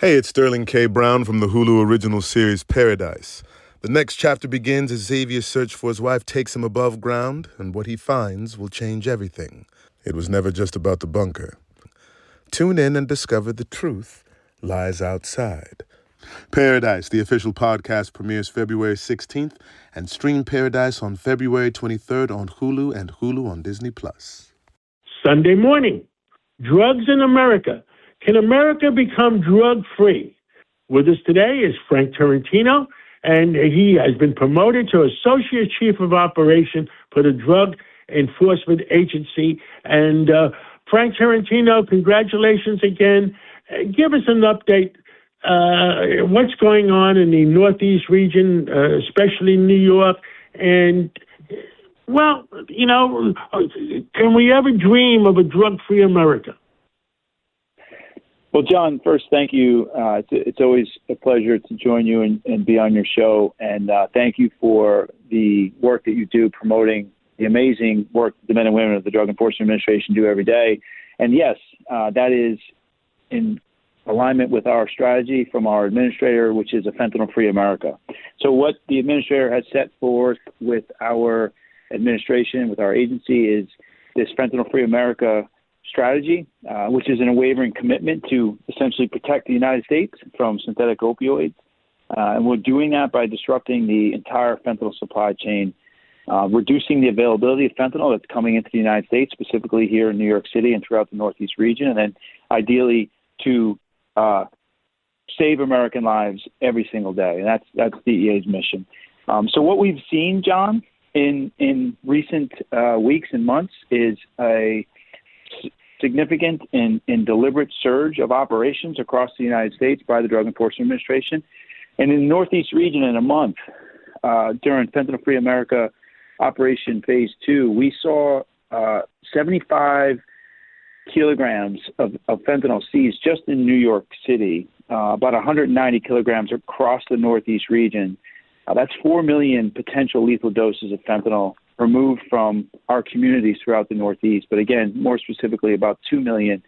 Hey, it's Sterling K. Brown from the Hulu original series Paradise. The next chapter begins as Xavier's search for his wife takes him above ground, and what he finds will change everything. It was never just about the bunker. Tune in and discover the truth lies outside. Paradise, the official podcast, premieres February 16th, and stream Paradise on February 23rd on Hulu and Hulu on Disney+. Sunday morning, drugs in America. Can America become drug-free? With us today is Frank Tarentino, and he has been promoted to Associate Chief of Operation for the Drug Enforcement Agency. And Frank Tarentino, congratulations again. Give us an update. What's going on in the Northeast region, especially New York? And, well, you know, can we ever dream of a drug-free America? Well, John, first, thank you. It's always a pleasure to join you and be on your show. And thank you for the work that you do promoting the amazing work the men and women of the Drug Enforcement Administration do every day. And yes, that is in alignment with our strategy from our administrator, which is a fentanyl-free America. So what the administrator has set forth with our administration, with our agency, is this fentanyl-free America strategy, which is an unwavering commitment to essentially protect the United States from synthetic opioids. And we're doing that by disrupting the entire fentanyl supply chain, reducing the availability of fentanyl that's coming into the United States, specifically here in New York City and throughout the Northeast region, and then ideally to save American lives every single day. And that's DEA's mission. So what we've seen, John, in recent weeks and months is a significant and deliberate surge of operations across the United States by the Drug Enforcement Administration. And in the Northeast region in a month, during Fentanyl Free America Operation Phase 2, we saw 75 kilograms of fentanyl seized just in New York City, about 190 kilograms across the Northeast region. That's 4 million potential lethal doses of fentanyl removed from our communities throughout the Northeast. But again, more specifically, about 2 million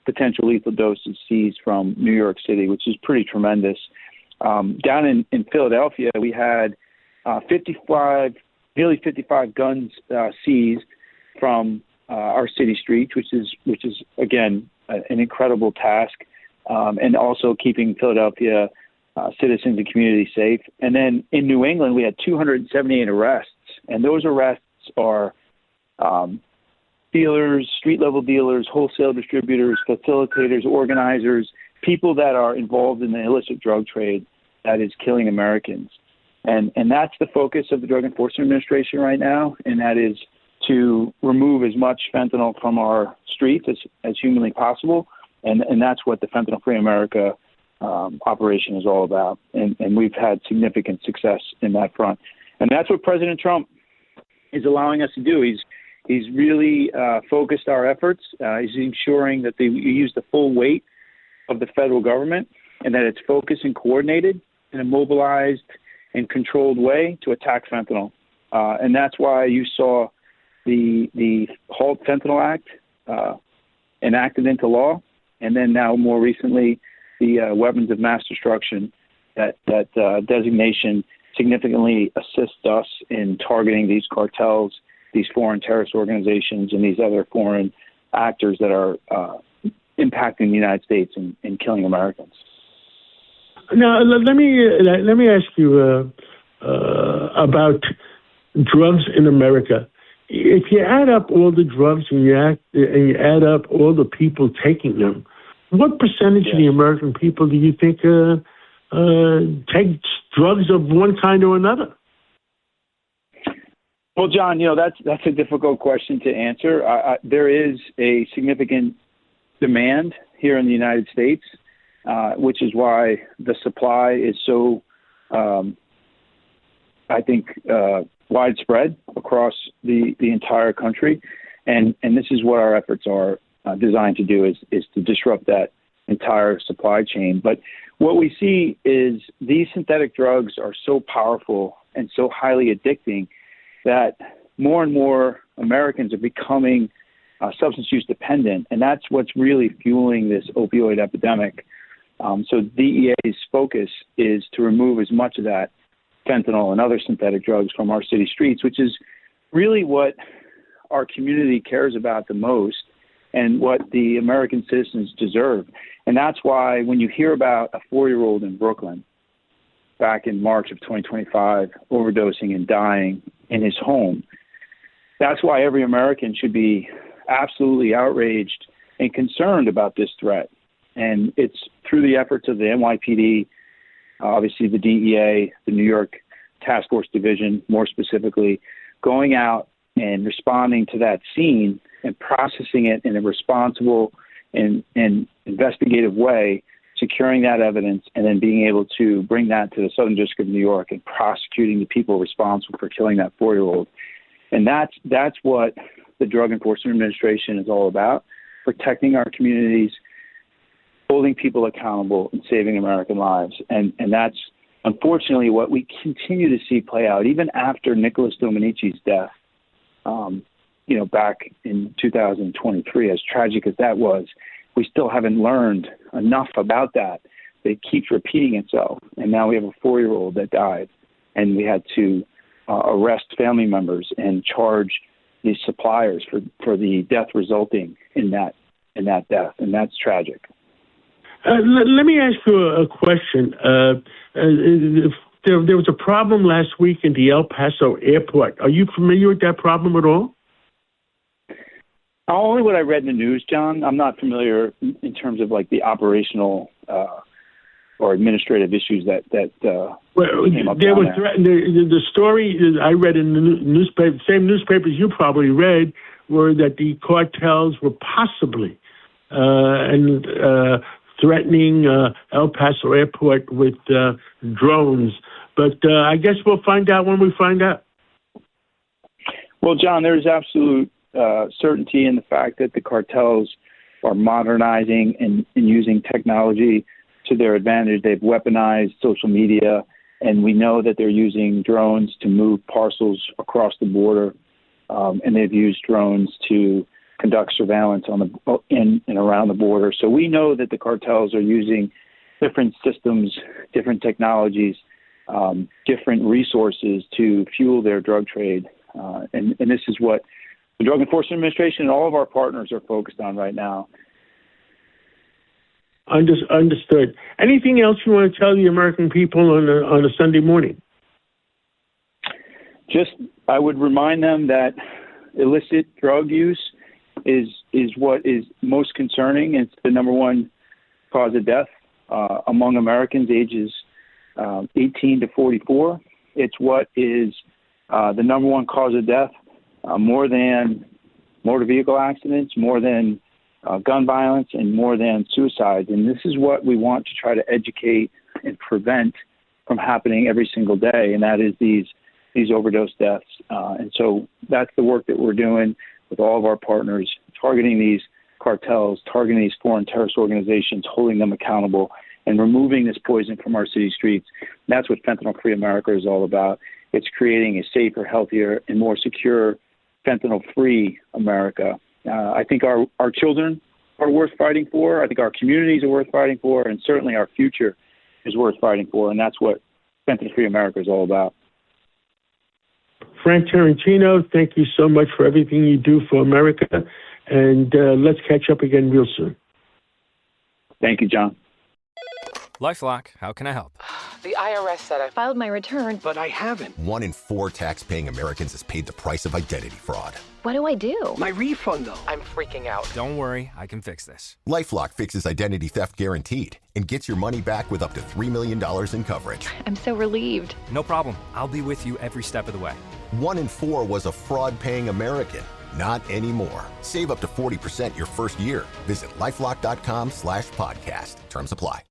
potential lethal doses seized from New York City, which is pretty tremendous. Down in Philadelphia, we had nearly 55 guns seized from our city streets, which is again an incredible task, and also keeping Philadelphia citizens and communities safe. And then in New England, we had 278 arrests. And those arrests are dealers, street-level dealers, wholesale distributors, facilitators, organizers, people that are involved in the illicit drug trade that is killing Americans. And that's the focus of the Drug Enforcement Administration right now, and that is to remove as much fentanyl from our streets as humanly possible. And that's what the Fentanyl Free America operation is all about. And we've had significant success in that front. And that's what President Trump is allowing us to do. He's really focused our efforts. He's ensuring that we use the full weight of the federal government and that it's focused and coordinated in a mobilized and controlled way to attack fentanyl. And that's why you saw the Halt Fentanyl Act enacted into law, and then now more recently the Weapons of Mass Destruction, that designation significantly assists us in targeting these cartels, these foreign terrorist organizations, and these other foreign actors that are impacting the United States and killing Americans. Now, let me ask you about drugs in America. If you add up all the drugs and you add up all the people taking them, what percentage of the American people do you think take drugs of one kind or another? Well, John, that's a difficult question to answer. There is a significant demand here in the United States, which is why the supply is so, widespread across the entire country. And this is what our efforts are designed to do, is to disrupt that entire supply chain. But what we see is these synthetic drugs are so powerful and so highly addicting that more and more Americans are becoming substance use dependent. And that's what's really fueling this opioid epidemic. So DEA's focus is to remove as much of that fentanyl and other synthetic drugs from our city streets, which is really what our community cares about the most and what the American citizens deserve. And that's why when you hear about a 4-year-old in Brooklyn back in March of 2025 overdosing and dying in his home, that's why every American should be absolutely outraged and concerned about this threat. And it's through the efforts of the NYPD, obviously the DEA, the New York Task Force Division, more specifically, going out and responding to that scene and processing it in a responsible and investigative way, securing that evidence, and then being able to bring that to the Southern District of New York and prosecuting the people responsible for killing that 4-year-old. And that's what the Drug Enforcement Administration is all about, protecting our communities, holding people accountable, and saving American lives. And that's unfortunately what we continue to see play out, even after Nicholas Domenici's death, back in 2023, as tragic as that was. We still haven't learned enough about that. It keeps repeating itself. And now we have a 4-year-old that died, and we had to arrest family members and charge these suppliers for the death resulting in that death. And that's tragic. Let me ask you a question. There was a problem last week in the El Paso airport. Are you familiar with that problem at all? Only what I read in the news, John. I'm not familiar in terms of like the operational or administrative issues that came up. There was the story I read in the newspaper, same newspapers you probably read, were that the cartels were possibly threatening El Paso Airport with drones. But I guess we'll find out when we find out. Well, John, there's absolute certainty in the fact that the cartels are modernizing and using technology to their advantage. They've weaponized social media, and we know that they're using drones to move parcels across the border, and they've used drones to conduct surveillance in and around the border. So we know that the cartels are using different systems, different technologies, different resources to fuel their drug trade. And this is what the Drug Enforcement Administration and all of our partners are focused on right now. Understood. Anything else you want to tell the American people on a Sunday morning? Just, I would remind them that illicit drug use is what is most concerning. It's the number one cause of death among Americans ages 18 to 44. It's what is the number one cause of death, more than motor vehicle accidents, more than gun violence, and more than suicides. And this is what we want to try to educate and prevent from happening every single day, and that is these overdose deaths. And so that's the work that we're doing with all of our partners, targeting these cartels, targeting these foreign terrorist organizations, holding them accountable, and removing this poison from our city streets. And that's what Fentanyl-Free America is all about. It's creating a safer, healthier, and more secure fentanyl-free America. I think our children are worth fighting for. I think our communities are worth fighting for, and certainly our future is worth fighting for, and that's what Fentanyl-Free America is all about. Frank Tarentino, thank you so much for everything you do for America, and let's catch up again real soon. Thank you, John. LifeLock, how can I help? The IRS said I filed my return, But I haven't. 1 in 4 tax-paying Americans has paid the price of identity fraud. What do I do? My refund, though. I'm freaking out. Don't worry, I can fix this. LifeLock fixes identity theft guaranteed and gets your money back with up to $3 million in coverage. I'm so relieved. No problem. I'll be with you every step of the way. 1 in 4 was a fraud-paying American. Not anymore. Save up to 40% your first year. Visit LifeLock.com/podcast. Terms apply.